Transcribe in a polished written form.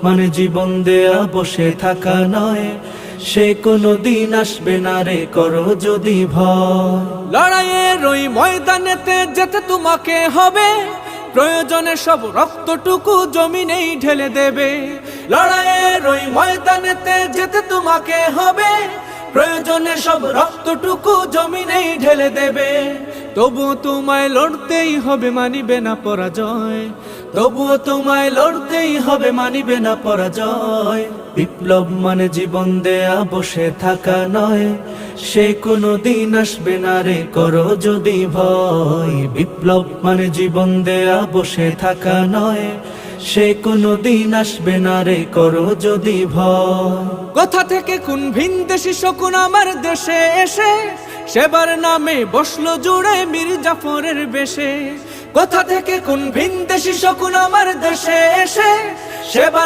মানে জীবন দেয়া বসে থাকা নয়, সে কোনো দিন আসবে না রে, করো যদি ভয়। লড়াইয়ের ওই ময়দানেতে যেতে তোমাকে হবে, প্রয়োজনে সব রক্তটুকু জমিনেই ঢেলে দেবে। লড়াইয়ের ওই ময়দানেতে যেতে তোমাকে হবে, প্রয়োজনে সব রক্তটুকু জমিনেই ঢেলে দেবে। তবুও তোমায় লড়তেই হবে, মানিবে না পরাজয়। তবুও তোমায় লড়তেই হবে, মানিবে না পরাজয়। বিপ্লব মানে জীবন দেয়া বসে থাকা নয়, সে কোনো দিন আসবে না রে, করো যদি ভয়। বিপ্লব মানে জীবন দেয়া বসে থাকা নয়, সে কোনো দিন আসবে না রে, করো যদি ভয়। কোথা থেকে কোন ভিনদেশী শকুন আমার দেশে এসে সেবার নামে বসলো জুড়ে মীর জাফরের বেশে। কোথা থেকে কোন ভিনদেশী শকুন আমার দেশে এসে সেবার